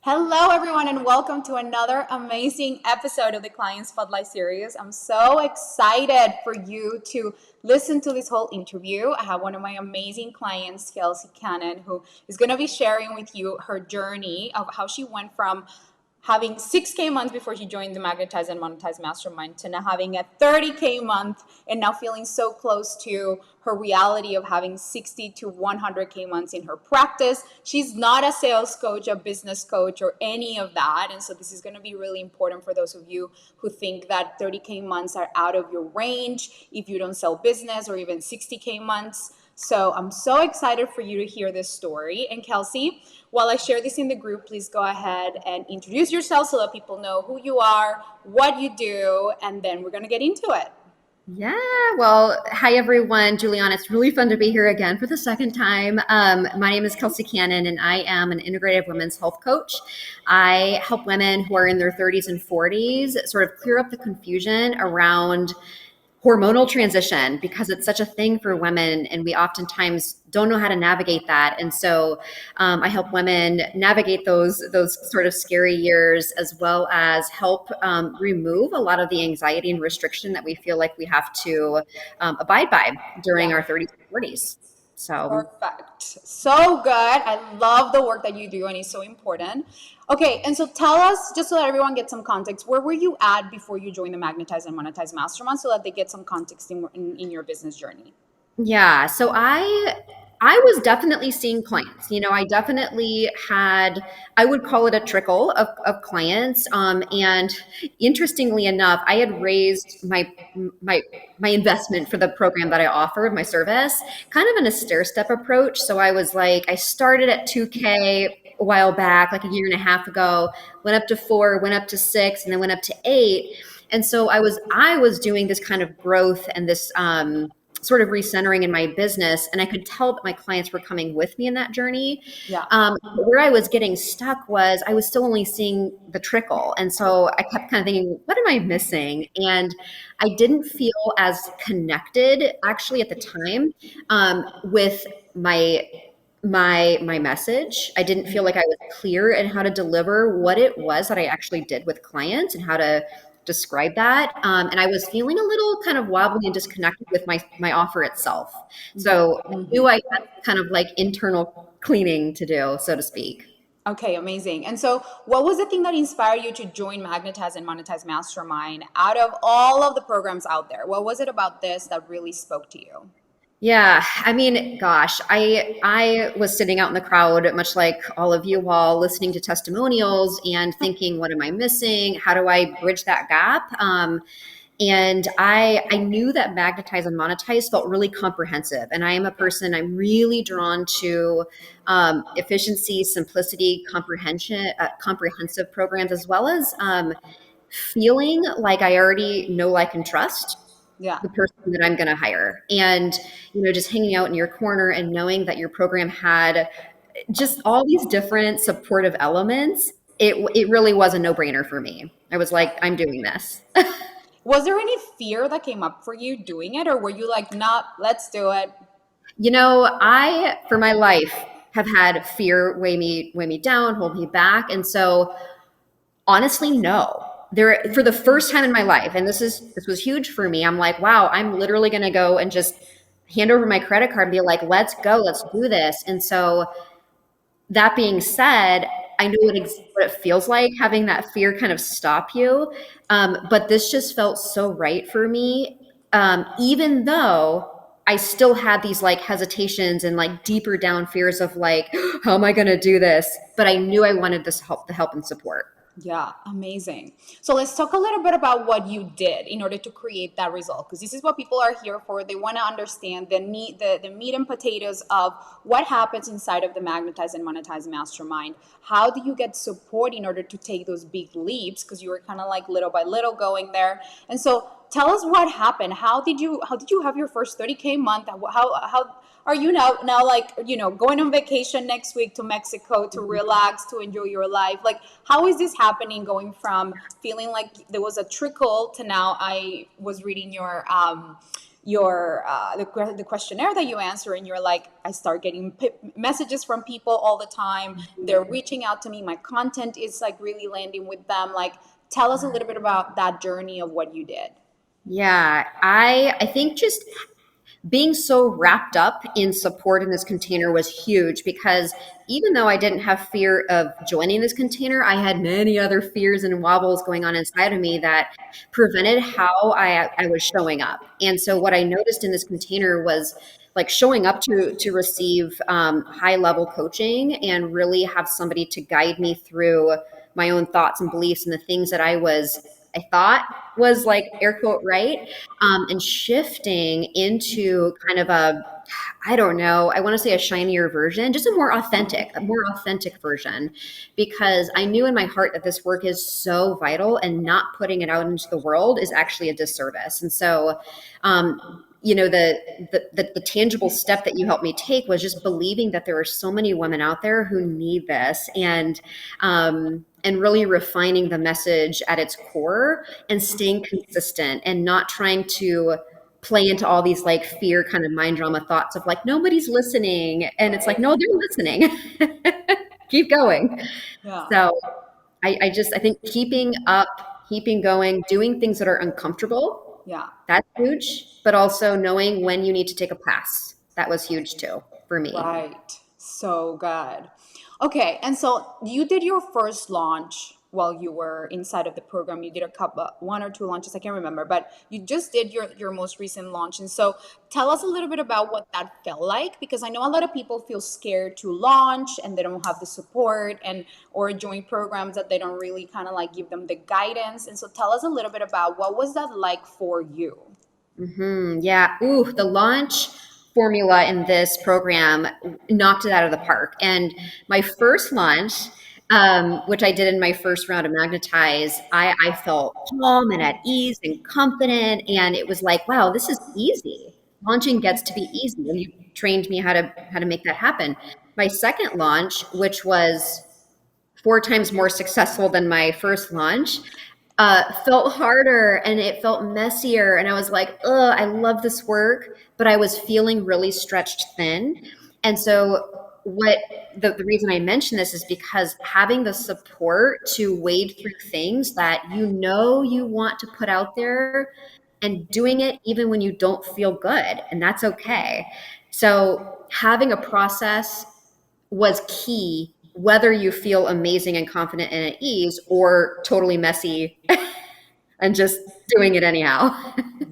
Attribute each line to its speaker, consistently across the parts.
Speaker 1: Hello, everyone, and welcome to another amazing episode of the Client Spotlight series. I'm so excited for you to listen to this whole interview. I have one of my amazing clients, Kelsea, who is going to be sharing with you her journey of how she went from having 6K months before she joined the Magnetize and Monetize Mastermind to now having a 30K month and now feeling so close to her reality of having 60 to 100K months in her practice. She's not a sales coach, a business coach, or any of that. And so this is going to be really important for those of you who think that 30K months are out of your range if you don't sell business, or even 60K months. So I'm so excited for you to hear this story. And Kelsea, while I share this in the group, please go ahead and introduce yourself so that people know who you are, what you do, and then we're going to get into it.
Speaker 2: Yeah, well, hi everyone. Juliana, it's really fun to be here again for the second time. My name is Kelsea Cannon, and I am an integrative women's health coach. I help women who are in their 30s and 40s sort of clear up the confusion around hormonal transition because it's such a thing for women and we oftentimes don't know how to navigate that. And so I help women navigate those sort of scary years, as well as help remove a lot of the anxiety and restriction that we feel like we have to abide by during our 30s and 40s. So
Speaker 1: Perfect. So good. I love the work that you do, and it's so important. Okay, and so tell us, just so that everyone gets some context, where were you at before you joined the Magnetize and Monetize Mastermind so that they get some context in your business journey?
Speaker 2: yeah, so I was definitely seeing clients. I definitely had, I would call it a trickle of clients. And interestingly enough, I had raised my my investment for the program that I offered, my service, kind of in a stair step approach. So I was like, I started at 2K a while back, like a year and a half ago, went up to 4, went up to 6, and then went up to 8. And so I was doing this kind of growth and this sort of recentering in my business, and I could tell that my clients were coming with me in that journey.
Speaker 1: Yeah.
Speaker 2: But where I was getting stuck was I was still only seeing the trickle, and so I kept kind of thinking, what am I missing? And I didn't feel as connected actually at the time with my message. I didn't feel like I was clear in how to deliver what it was that I actually did with clients and how to describe that. And I was feeling a little kind of wobbly and disconnected with my offer itself. So I knew I had kind of like internal cleaning to do, so to speak.
Speaker 1: Okay, amazing. And so, what was the thing that inspired you to join Magnetize and Monetize Mastermind out of all of the programs out there? What was it about this that really spoke to you?
Speaker 2: Yeah, I mean, gosh, I was sitting out in the crowd, much like all of you all, listening to testimonials and thinking, what am I missing? How do I bridge that gap? And I knew that Magnetize and Monetize felt really comprehensive. And I am a person, I'm really drawn to efficiency, simplicity, comprehensive programs, as well as feeling like I already know, like, and trust
Speaker 1: Yeah.
Speaker 2: the person that I'm going to hire. And, just hanging out in your corner and knowing that your program had just all these different supportive elements, it really was a no-brainer for me. I was like, I'm doing this.
Speaker 1: Was there any fear that came up for you doing it, or were you like, nah, let's do it?
Speaker 2: I, for my life, have had fear weigh me down, hold me back. And so honestly, no. There, for the first time in my life, and this was huge for me. I'm like, wow, I'm literally going to go and just hand over my credit card and be like, let's go, let's do this. And so that being said, I know what it feels like having that fear kind of stop you. But this just felt so right for me. Even though I still had these like hesitations and like deeper down fears of like, how am I going to do this? But I knew I wanted the help and support.
Speaker 1: Yeah, amazing. So let's talk a little bit about what you did in order to create that result, because this is what people are here for. They want to understand the meat and potatoes of what happens inside of the Magnetize and Monetize Mastermind. How do you get support in order to take those big leaps? Because you were kind of like little by little going there. And so tell us what happened. How did you have your first 30K month? How are you now like, going on vacation next week to Mexico to relax, to enjoy your life? Like, how is this happening, going from feeling like there was a trickle to now? I was reading your the questionnaire that you answer, and you're like, I start getting messages from people all the time. They're reaching out to me. My content is like really landing with them. Like, tell us a little bit about that journey of what you did.
Speaker 2: Yeah, I think just being so wrapped up in support in this container was huge because even though I didn't have fear of joining this container, I had many other fears and wobbles going on inside of me that prevented how I was showing up. And so what I noticed in this container was like showing up to receive high level coaching and really have somebody to guide me through my own thoughts and beliefs and the things that I thought was like air quote right, and shifting into kind of a, I don't know, I want to say a shinier version, just a more authentic version, because I knew in my heart that this work is so vital and not putting it out into the world is actually a disservice. And so, the tangible step that you helped me take was just believing that there are so many women out there who need this, and really refining the message at its core and staying consistent and not trying to play into all these like fear kind of mind drama thoughts of like nobody's listening, and it's like no, they're listening. Keep going.
Speaker 1: Yeah.
Speaker 2: So I think keeping up, keeping going, doing things that are uncomfortable,
Speaker 1: Yeah.
Speaker 2: that's huge, but also knowing when you need to take a pass, that was huge too for me.
Speaker 1: Right. So good. Okay, and so you did your first launch while you were inside of the program. You did a couple, one or two launches, I can't remember, but you just did your most recent launch. And so tell us a little bit about what that felt like, because I know a lot of people feel scared to launch and they don't have the support, and or join programs that they don't really kind of like give them the guidance. And so tell us a little bit about what was that like for you?
Speaker 2: Yeah. Ooh, the launch formula in this program knocked it out of the park. And my first launch, which I did in my first round of Magnetize, I felt calm and at ease and confident. And it was like, wow, this is easy. Launching gets to be easy. And you trained me how to make that happen. My second launch, which was 4 times more successful than my first launch, felt harder and it felt messier. And I was like, ugh, I love this work, but I was feeling really stretched thin. And so, what the reason I mention this is because having the support to wade through things that you know you want to put out there and doing it even when you don't feel good, and that's okay. So, having a process was key, whether you feel amazing and confident and at ease or totally messy and just doing it anyhow.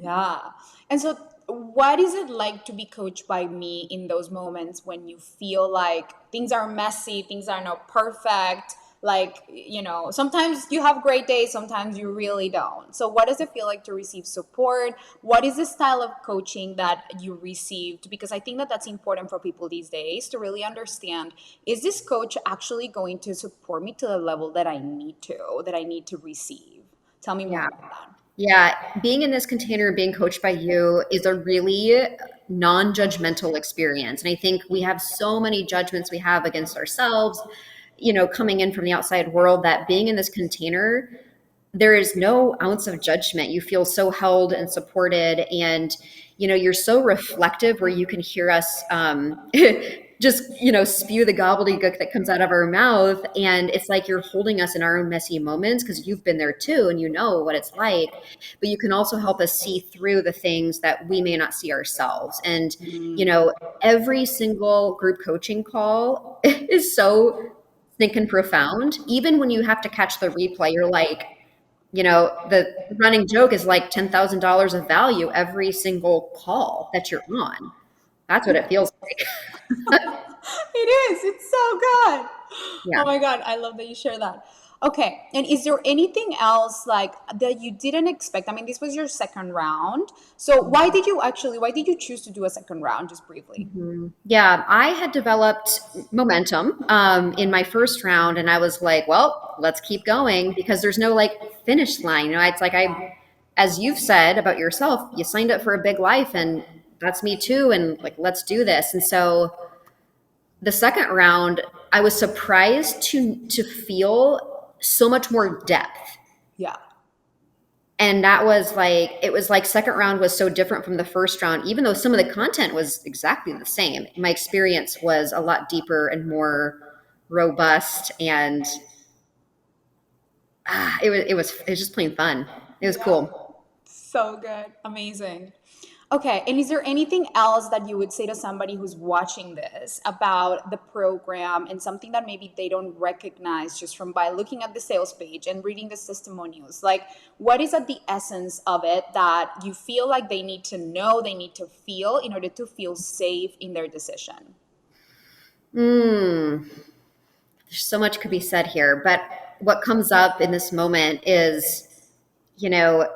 Speaker 1: Yeah. And so, what is it like to be coached by me in those moments when you feel like things are messy, things are not perfect? Like, sometimes you have great days, sometimes you really don't. So, what does it feel like to receive support? What is the style of coaching that you received? Because I think that that's important for people these days to really understand, is this coach actually going to support me to the level that I need to receive? Tell me more
Speaker 2: Yeah.
Speaker 1: about that.
Speaker 2: Yeah. Being in this container and being coached by you is a really non judgmental experience. And I think we have so many judgments we have against ourselves, coming in from the outside world, that being in this container, there is no ounce of judgment. You feel so held and supported, and you're so reflective where you can hear us just spew the gobbledygook that comes out of our mouth, and it's like you're holding us in our own messy moments because you've been there too and you know what it's like, but you can also help us see through the things that we may not see ourselves. And every single group coaching call is so thinking profound. Even when you have to catch the replay, you're like, the running joke is like $10,000 of value every single call that you're on. That's what it feels like.
Speaker 1: It is. It's so good.
Speaker 2: Yeah.
Speaker 1: Oh my God. I love that you share that. Okay. And is there anything else like that you didn't expect? I mean, this was your second round. So why did you choose to do a second round just briefly?
Speaker 2: Yeah, I had developed momentum in my first round, and I was like, well, let's keep going because there's no like finish line. It's like as you've said about yourself, you signed up for a big life, and that's me too. And like, let's do this. And so the second round, I was surprised to feel so much more depth.
Speaker 1: Yeah.
Speaker 2: And that was like, it was like second round was so different from the first round, even though some of the content was exactly the same. My experience was a lot deeper and more robust, and it was just plain fun. It was
Speaker 1: Yeah.
Speaker 2: cool.
Speaker 1: So good. Amazing. Okay, and is there anything else that you would say to somebody who's watching this about the program and something that maybe they don't recognize just from by looking at the sales page and reading the testimonials? Like, what is at the essence of it that you feel like they need to know, they need to feel in order to feel safe in their decision?
Speaker 2: Mm, there's so much could be said here, but what comes up in this moment is, you know,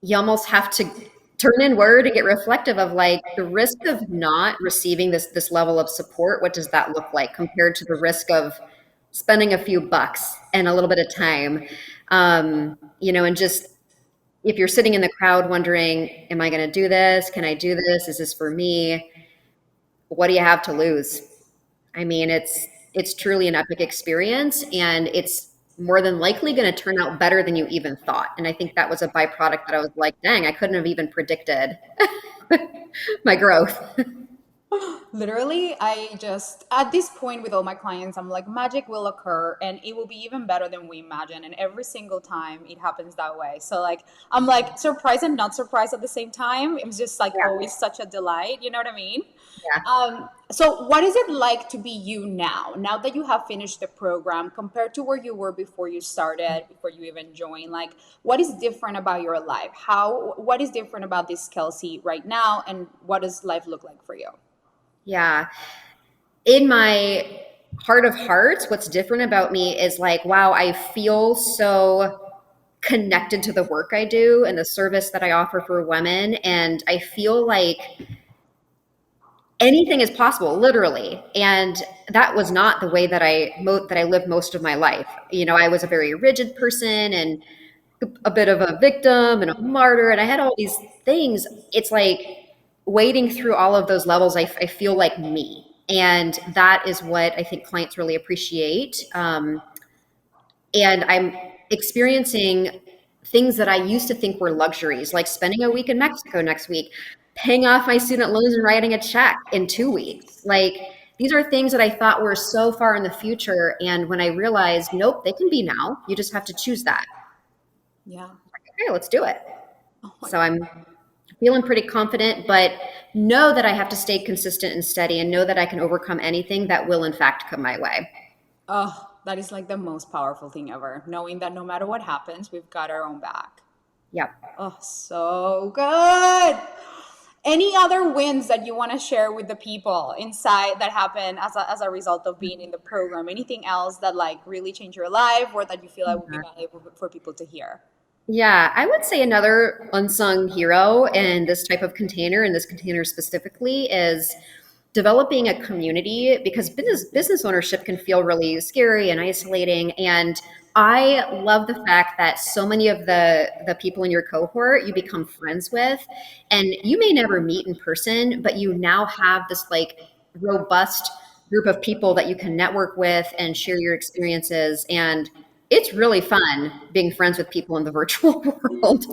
Speaker 2: you almost have to turn inward and get reflective of like the risk of not receiving this level of support. What does that look like compared to the risk of spending a few bucks and a little bit of time? And just if you're sitting in the crowd wondering, am I going to do this? Can I do this? Is this for me? What do you have to lose? I mean, it's truly an epic experience, and it's more than likely going to turn out better than you even thought. And I think that was a byproduct that I was like, dang, I couldn't have even predicted my growth.
Speaker 1: Literally, I just, at this point with all my clients, I'm like, magic will occur and it will be even better than we imagine. And every single time it happens that way. So, like, I'm like surprised and not surprised at the same time. It was just like
Speaker 2: Yeah,
Speaker 1: always such a delight. You know what I mean?
Speaker 2: yeah.
Speaker 1: So, what is it like to be you now, now that you have finished the program compared to where you were before you started, before you even joined? Like, what is different about your life? What is different about this Kelsey right now? And what does life look like for you?
Speaker 2: Yeah. In my heart of hearts, what's different about me is like, wow, I feel so connected to the work I do and the service that I offer for women. And I feel like anything is possible, literally. And that was not the way that I lived most of my life. I was a very rigid person and a bit of a victim and a martyr, and I had all these things. It's like wading through all of those levels. I feel like me, and that is what I think clients really appreciate. And I'm experiencing things that I used to think were luxuries, like spending a week in Mexico next week, paying off my student loans and writing a check in 2 weeks. Like, these are things that I thought were so far in the future. And when I realized, nope, they can be now, you just have to choose that.
Speaker 1: Yeah.
Speaker 2: Okay, let's do it.
Speaker 1: Oh my
Speaker 2: So
Speaker 1: God.
Speaker 2: I'm feeling pretty confident, but know that I have to stay consistent and steady and know that I can overcome anything that will, in fact, come my way.
Speaker 1: Oh, that is like the most powerful thing ever. Knowing that no matter what happens, we've got our own back.
Speaker 2: Yep.
Speaker 1: Oh, so good. Any other wins that you want to share with the people inside that happen as a result of being in the program? Anything else that like really changed your life or that you feel like would be valuable for people to hear?
Speaker 2: Yeah, I would say another unsung hero in this type of container, in this container specifically, is developing a community, because business ownership can feel really scary and isolating. And I love the fact that so many of the people in your cohort you become friends with, and you may never meet in person, but you now have this like robust group of people that you can network with and share your experiences. And it's really fun being friends with people in the virtual world.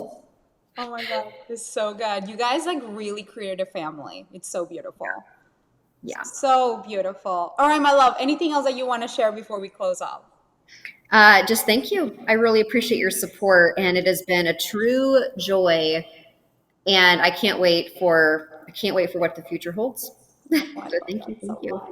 Speaker 1: Oh my God, it's so good. You guys like really created a family. It's so beautiful.
Speaker 2: Yeah.
Speaker 1: So beautiful. All right, my love. Anything else that you want to share before we close out?
Speaker 2: Just thank you. I really appreciate your support, and it has been a true joy. And I can't wait for what the future holds. So
Speaker 1: Oh, I love
Speaker 2: thank you,
Speaker 1: that
Speaker 2: thank
Speaker 1: so
Speaker 2: you.
Speaker 1: much.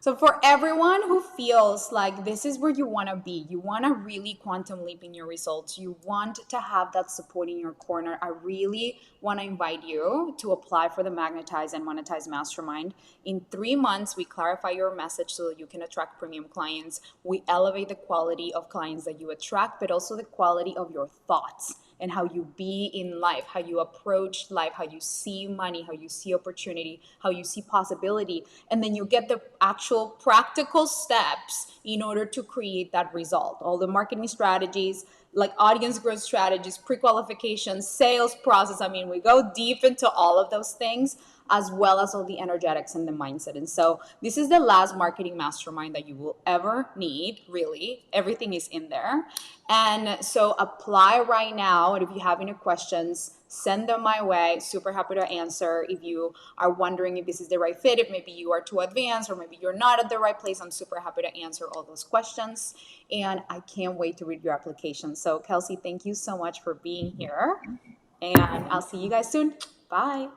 Speaker 1: So, for everyone who feels like this is where you want to be, you want to really quantum leap in your results, you want to have that support in your corner, I really want to invite you to apply for the Magnetize and Monetize Mastermind. In 3 months, we clarify your message so that you can attract premium clients. We elevate the quality of clients that you attract, but also the quality of your thoughts and how you be in life, how you approach life, how you see money, how you see opportunity, how you see possibility. And then you get the actual practical steps in order to create that result. All the marketing strategies, like audience growth strategies, pre-qualification, sales process. I mean, we go deep into all of those things. as well as all the energetics and the mindset. And so this is the last marketing mastermind that you will ever need, really. Everything is in there. And so apply right now. And if you have any questions, send them my way. Super happy to answer. If you are wondering if this is the right fit, if maybe you are too advanced or maybe you're not at the right place, I'm super happy to answer all those questions. And I can't wait to read your application. So Kelsey, thank you so much for being here. And I'll see you guys soon. Bye.